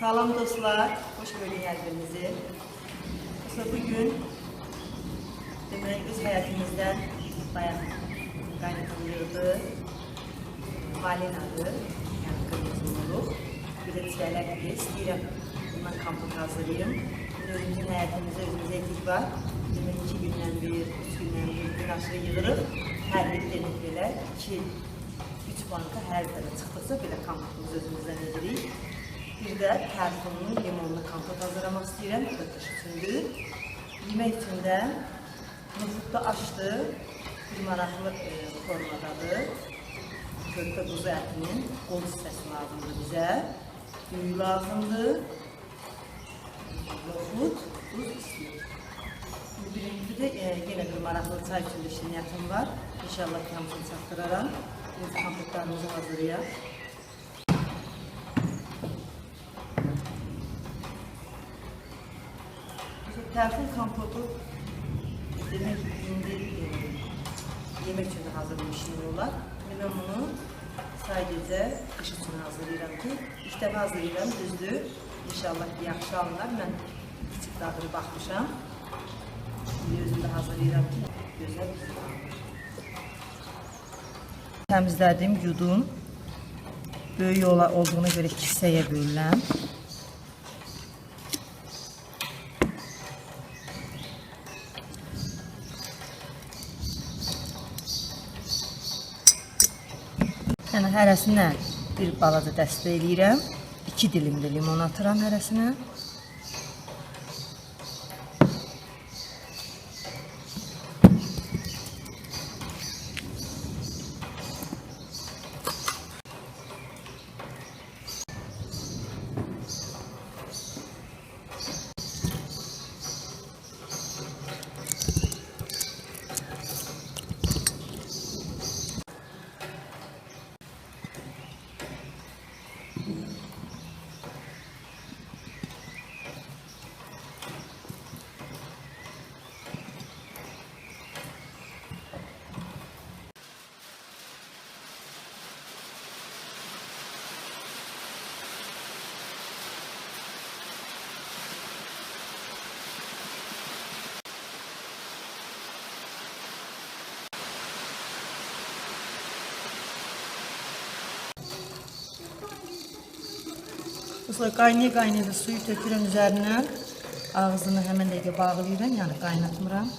Salam dostlar, hoş gördük hər birinizi. Bugün demək öz həyatımızdan bayaq qaynatılıyordu. Valinadır, yəni qırmızılıq. Bir də çiyələkdir, istəyirəm bundan kompot hazırlayayım. Özümüzün həyatımızda özümüzə etik var. Demək 2 gündən bir, 3 gündən bir gün aşırı yığırıq. Hər bir dedik belə 2-3 banka hər tərə çıxdıqca belə kompotumuzu özümüzdən edirik. Bir də tərfunun limonlu kompot hazırlamaq istəyirəm. Bu da qış üçündür. Yemək üçün də nohutda açdı. Bir maraqlı formadadır. Körpə quzu ətinin qol hissəsi lazımdır bizə. Düyü lazımdır. Nohut, buz istəyir. Birincisi də yenə bir maraqlı çay üçün şirniyyatım var. İnşallah hamısını çatdıraram. Biz kompotlarımızı hazırlayaq. Tərfun kompotu demək indi yemək üçün hazırlamışım olar. Mən bunu sadəcə qış üçün hazırlayıram ki, ilk dəfə hazırlayıram, düzdür. İnşallah ki, yaxşı alınlar. Mən kiçik dadını baxmışam. Özümdə hazırlayıram ki, gözəl alınır. Təmizlədim, yudum. Böyük olduğuna görə 2 hissəyə bölürəm. Yəni hərəsinə bir balaca dəstə eləyirəm. 2 dilim də limon atıram hərəsinə. Qaynaya-qaynaya suyu tökürəm üzərindən. Ağzını həmən dəqiqə bağlayıram, yəni qaynatmıram.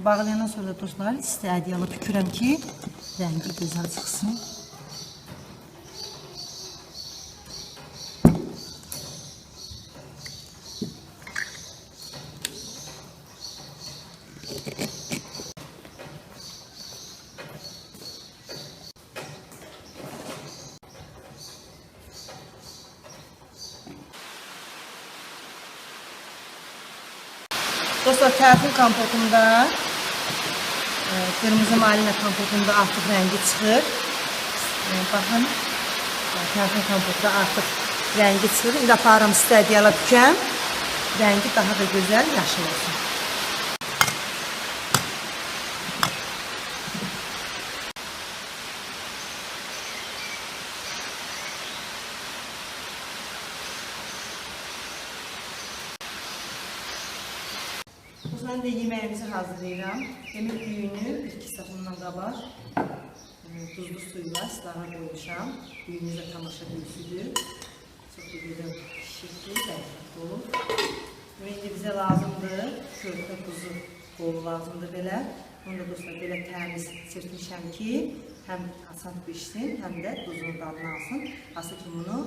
Bağlayandan sonra da dostlar istədiyələ tükürəm ki, rəngi gözəl çıxsın. Dostlar, tərfun kompotumda, qırmızı malina kompotumda artıq rəngi çıxır. Baxın, tərfun kompotumda artıq rəngi çıxır. İndi aparıram istədiyələ tükəm, rəngi daha da gözəl, yaşıl olsun. Sonra da yeməyimizi hazırlayıram. Demək düyünü 1-2 saatından qabaq duzlu suyla ıslağa qoymuşam. Düyünüzə tamaşa düyüsüdür. Çox gözəl şişir, ləhzətli olur. Demək ki, bizə lazımdır. Körpə quzu qolu lazımdır belə. Onu da dostlar belə təmiz çırpmışam ki, həm asan pişsin, həm də duzun dadını alsın. Asıl ki bunu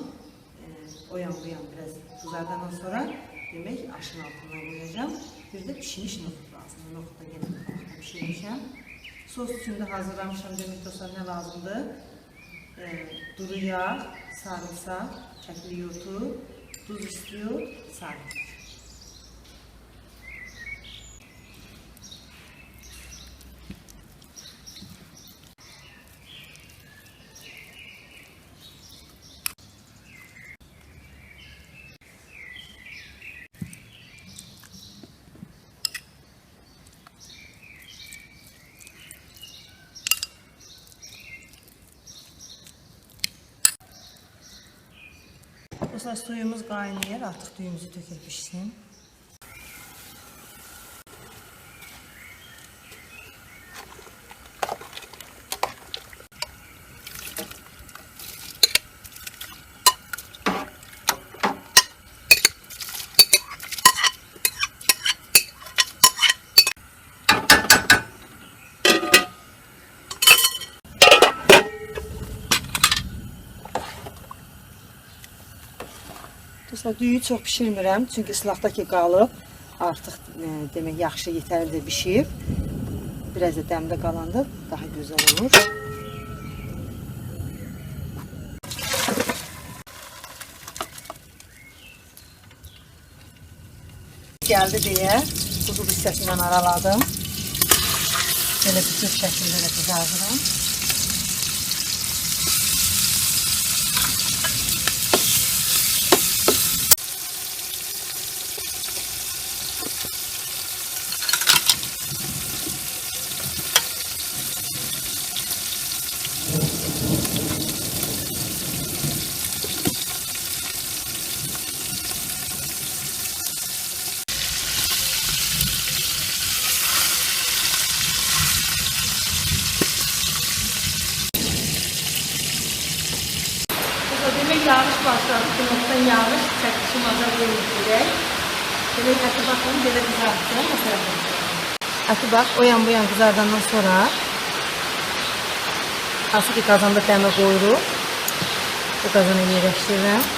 oyan-buyan biraz qızardandan sonra demək aşın altından qoyacağım. Bir də pişmiş nohut lazımdır. Nohut da yenə pişirmişəm. Sos üçün də hazırlamışam. Demək dostlar nə lazımdır? Duru yağ, sarımsaq, kəkli yoğurtu, duz istiyor, sarımsaq. Dostlar, suyumuz qaynayır. Artıq düyümüzü töküb pişsin. Dostlar, düyü çox pişirmirəm, çünki ıslaqdakı qalıb. Artıq demək yaxşı yetərlidir pişib. Biraz da dəmdə qalanda daha gözəl olur. Gəldi deyə buzu hissəsindən araladım. Belə bütün şəkildə də qızardıram. Demek yağış başladı. Noktadan yağış çəkişim azal ediləcək. Demek əti baxın, belə qızartacağım. Əti bax, o yan bu yan qızardandan sonra asıl ki qazanda dəmə qoyuruq. Bu qazana yerləşdirirəm.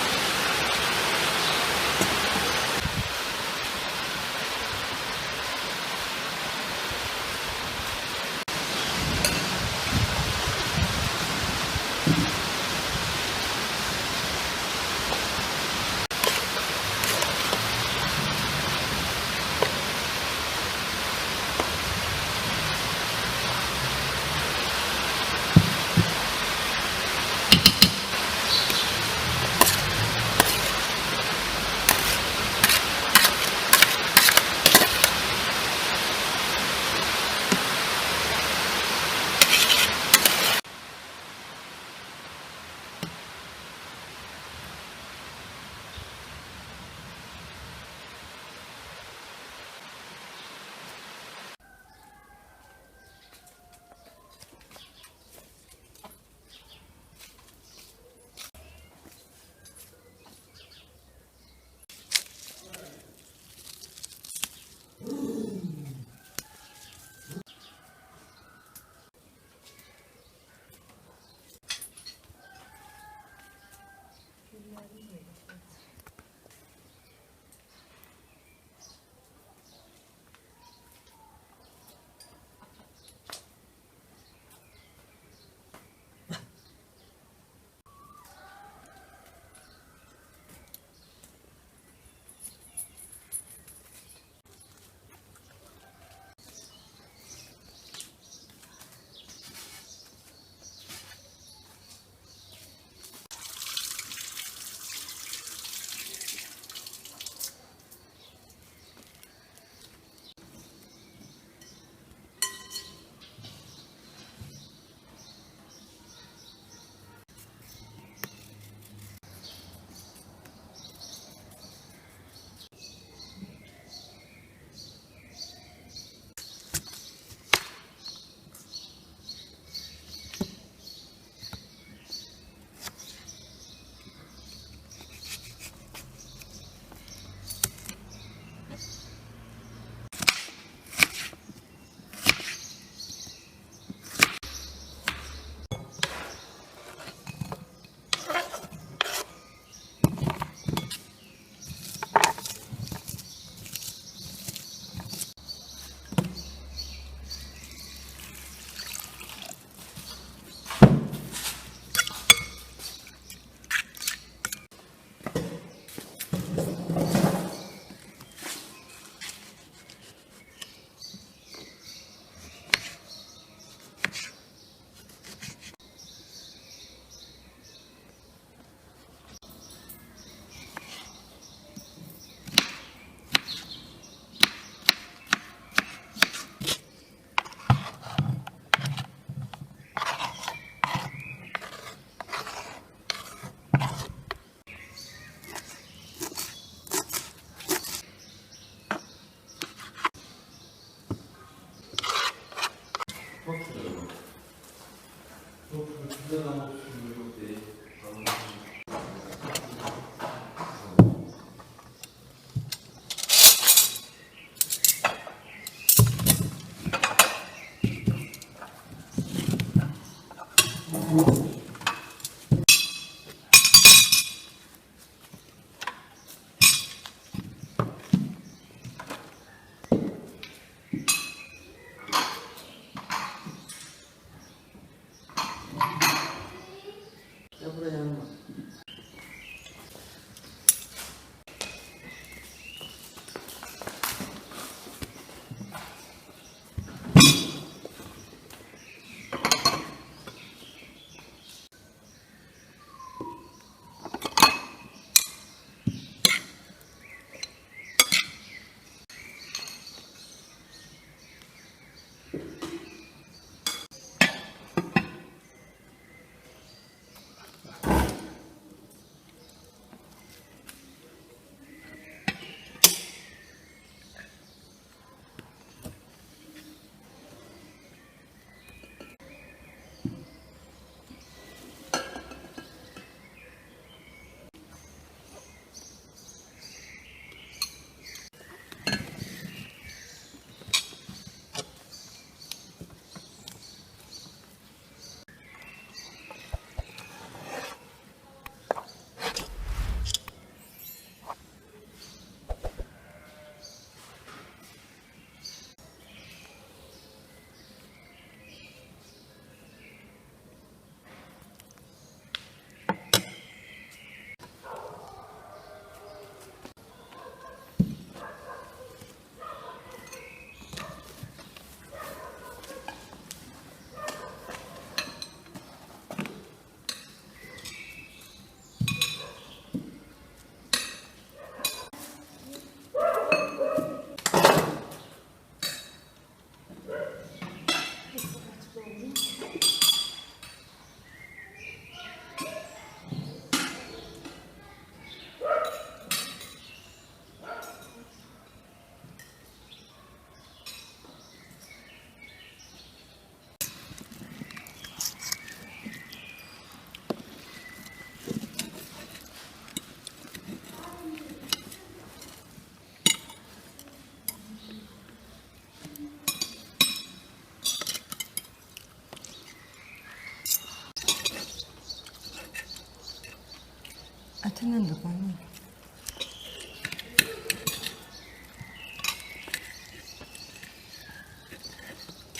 Ətindən də qoyun.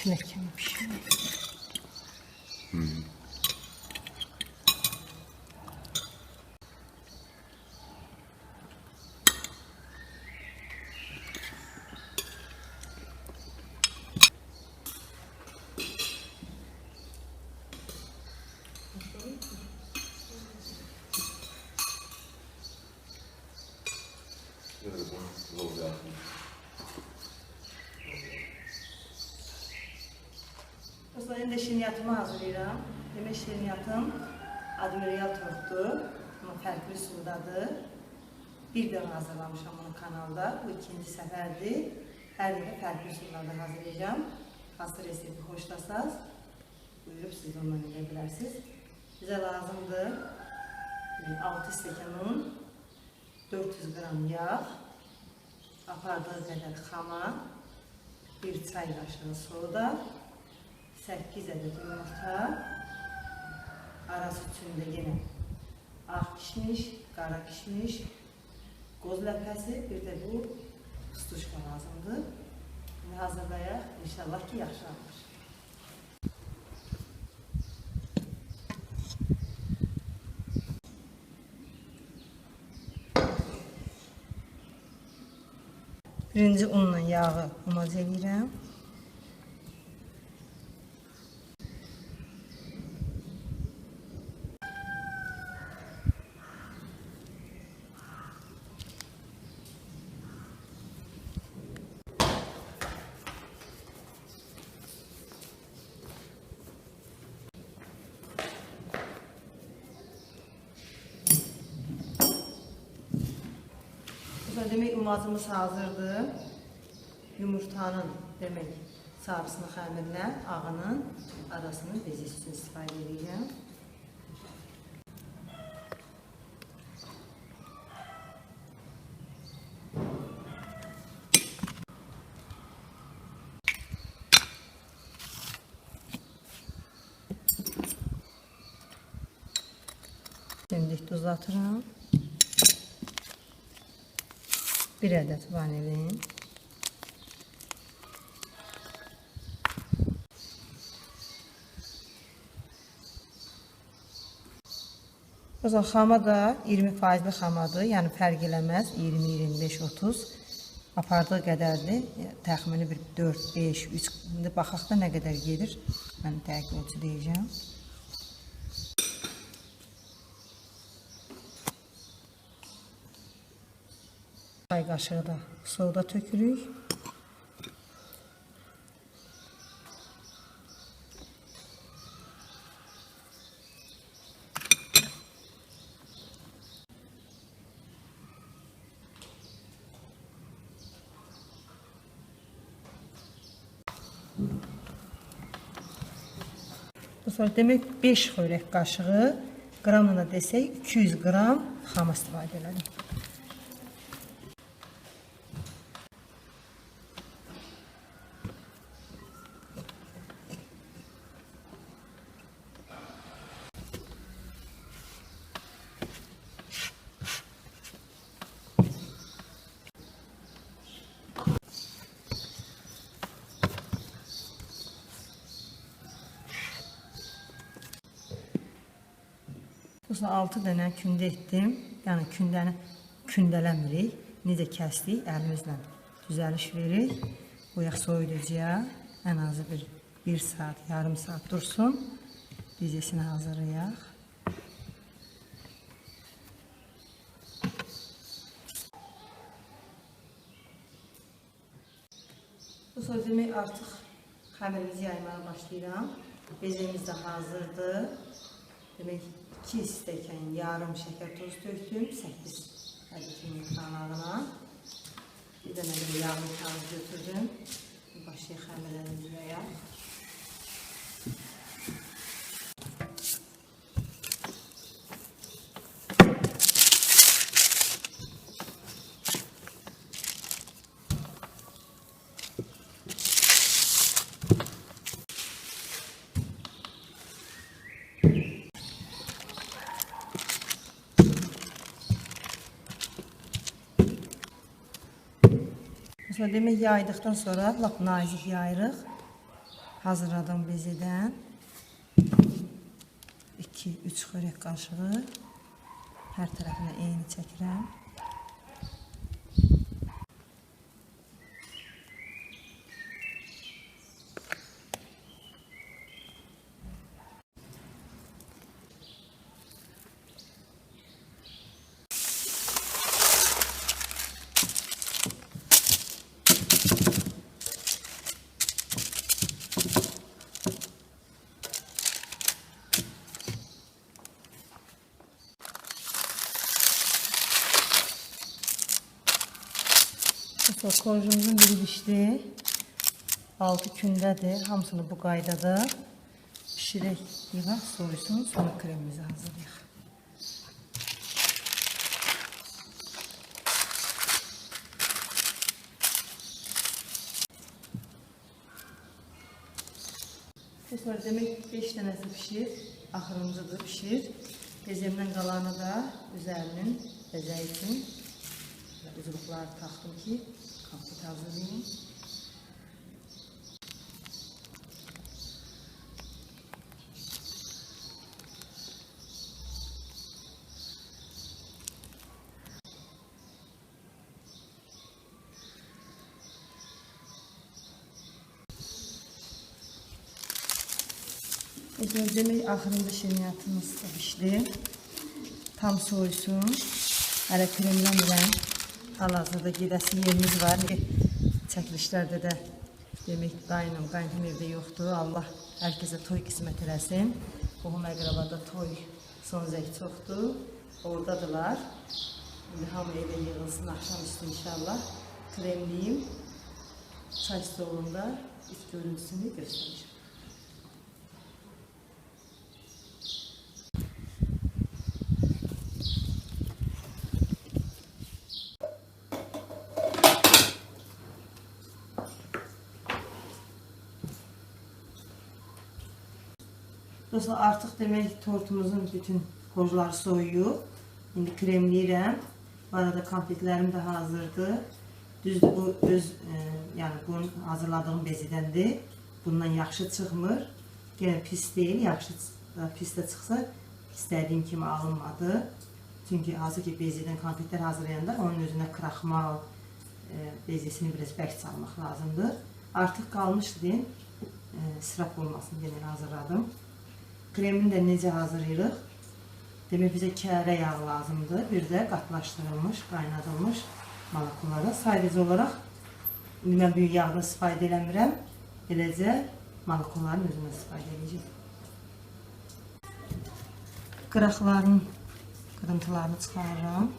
Külək kimi pişirir. Dostlar, indi şirniyyatımı hazırlayıram. Demək, şirniyyatım admiral tortdur. Amma fərqli sudadır. Bir dənə hazırlamışam onun kanalda. Bu ikinci səfərdir. Hər dəfə fərqli sularda hazırlayacağım. Hansı resepti xoşlasaz, buyurub siz ondan edə bilərsiniz. Bizə lazımdır 6 stəkan un, 400 qram yağ, apardığı qədər xama, 1 çay qaşığı soda, 8 ədəd yumurta, arası üçündə yenə ağ kişmiş, qara kişmiş, qoz ləpəsi, bir də bu fıstuşka lazımdır. Şimdi hazırlayaq, inşallah ki yaxşılanır. Birinci unla yağı umaz edirəm. Demək, umazımız hazırdır. Yumurtanın demək sarısını xəmirlə ağının arasını bezi üçün istifadə edəcəm. Şimdi duz atıram. 1 ədəd vanilin. O zaman xama da 20%li xamadır, yəni fərq eləməz. 20, 25, 30 apardığı qədərdir. Təxmini bir 4, 5, 3. İndi baxaq da nə qədər gedir. Mən dəqiq ölçü deyəcəm. Çay qaşığı da soda tökürük. Bu sonra demək 5 xörək qaşığı, qramına desək 200 qram xam istifadə edelim. Dostlar, 6 dənə kündə etdim. Yəni kündəni kündələmirik. Necə kəsdik, əlimizlə düzəliş veririk. Qoyaq soyuducuya. Ən azı bir saat, yarım saat dursun. Dizesini hazırlayaq. Bu sonra demək artıq xəmirimizi yaymağa başlayıram. Bezemiz də hazırdır. Demək 2 stəkan yarım şəkər tozu tökdüm, 8 ədəd yumurtanın ağına. Bir dənə belə yağlı kağız götürdüm. Başlayaq xəmirlərimizi yayaq. Sonra demək yaydıqdan sonra lap nazik yayırıq. Hazırladığım bezidən 2-3 xörək qaşığı hər tərəfinə eyni çəkirəm. Korjumuzun biri pişdi. 6 gündədir. Hamısını bu qaydada pişirək. Yığaq, soyusun, sonra kremimizi hazırlayaq. Sonra demək 5 dənəsi pişir. Axırıncıdır pişir. Bezemdən qalanı da üzərinin bəzəyi üçün üzvlükləri taxdım ki, konfet hazırlayayım. Demək axırında şirniyyatımız da pişdi. Tam soysun. Hələ kremləmirəm. Hal-hazırda gedəsi yerimiz var. Çəkilişlərdə də demək qaynım evdə yoxdur. Allah hər kəsə toy qismət eləsin. Qohum əqrabada toy son zəng çoxdur. Oradadılar. İndi hamı evə yığılsın axşam üstü inşallah. Kremliyim. Çay stolunda iç görüntüsünü göstərəcəm. Dostlar, artıq demək tortumuzun bütün korjları soyuyub. İndi kremləyirəm. Bu arada konfetlərim də hazırdır. Düzdür, bu yəni bunun hazırladığım bezidəndir. Bundan yaxşı çıxmır. Yenə pis deyil, yaxşı pis də çıxsa istədiyim kimi alınmadı. Çünki hazır ki bezidən konfetlər hazırlayanda onun özünə kraxmal bezisini biraz bərk çalmaq lazımdır. Artıq qalmışdı deyin, israf olmasın deyə hazırladım. Kremini də necə hazırlayırıq? Demək bizə kərə yağı lazımdır. Bir də qatlaşdırılmış, qaynadılmış malakunlara. Sadəcə olaraq mən böyük yağda istifadə eləmirəm. Eləcə malakunların özündən istifadə edəcəm. Qıraqların qırıntılarını çıxarıram.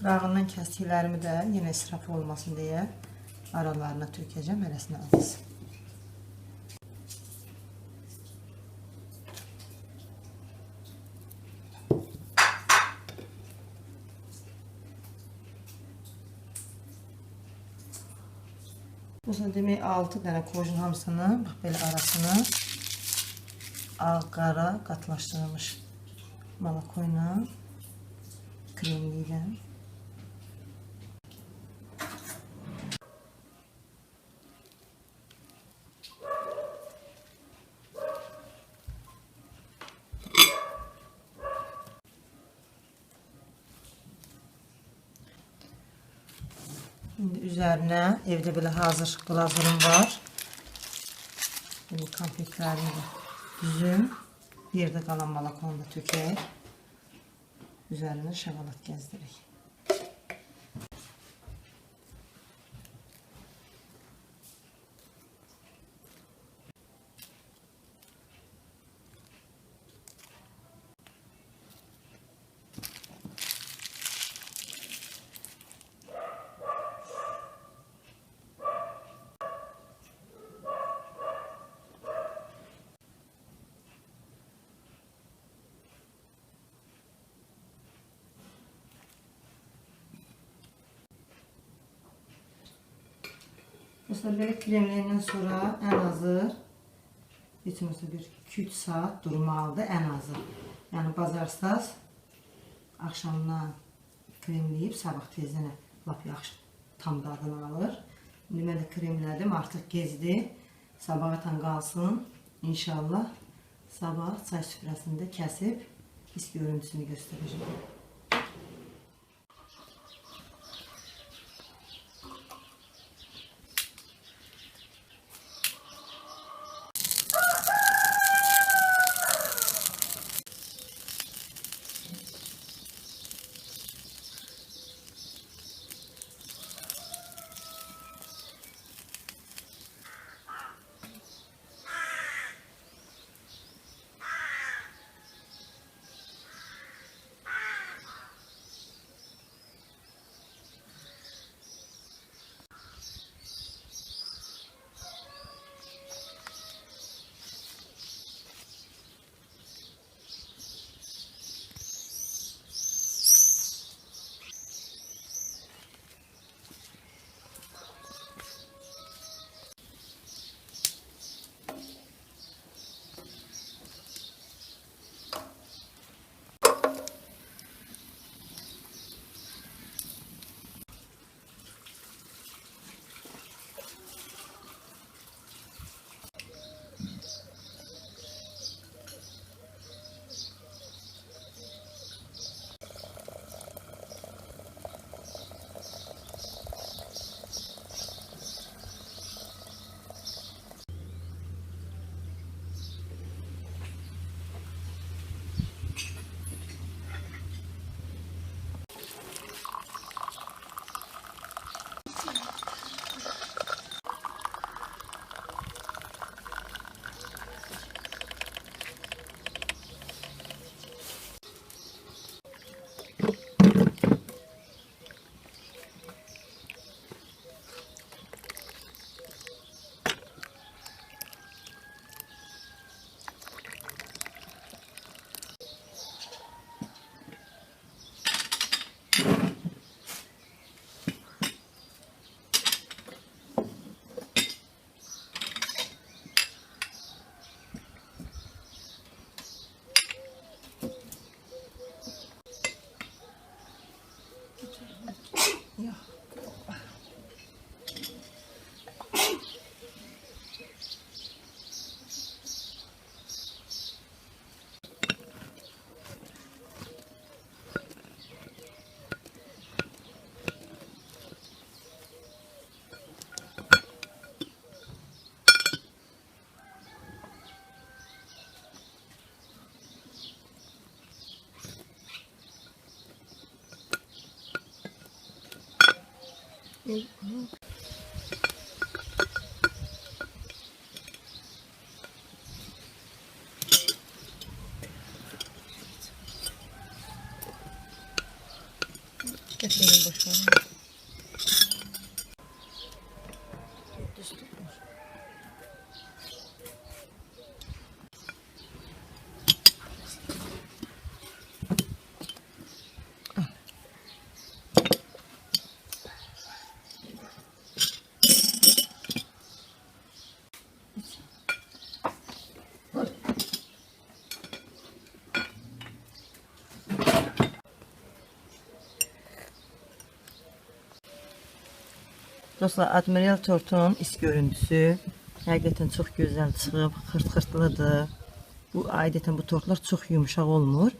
Qırağından kəsdiklərimi də yenə israf olmasın deyə aralarına tökəcəm, hərəsini alsın. Bu zaman demək 6 dənə korjun hamısını, bax belə arasını ağ-qara qatlaşdırılmış malako ilə kremləyirəm. Şimdi üzerine evde böyle hazır glazurum var. Şimdi konfetlerimi de düzüm. Bir de kalan malakonu da töker. Üzerine şokolat gezdirek. Dostlar, belə kremləyəndən sonra ən azı heç olmasa bir 2-3 saat durmalıdır ən azı. Yəni bacarsaz axşamdan kremləyib sabah tezdən lap yaxşı tam dadını alır. İndi mən də kremlədim, artıq gezdi. Sabaha tam qalsın. İnşallah sabah çay süfrəsində kəsib pis görüntüsünü göstərəcəm. Getirelim boşuna. Dostlar, Admiral tortunun is görüntüsü həqiqətən çox gözəl çıxıb, xırt-xırtlıdır. Bu adətən bu tortlar çox yumşaq olmur,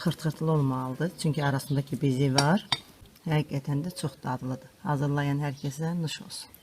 xırt-xırtlı olmalıdır. Çünki arasındakı bezi var. Həqiqətən də çox dadlıdır. Hazırlayan hər kəsə nuş olsun.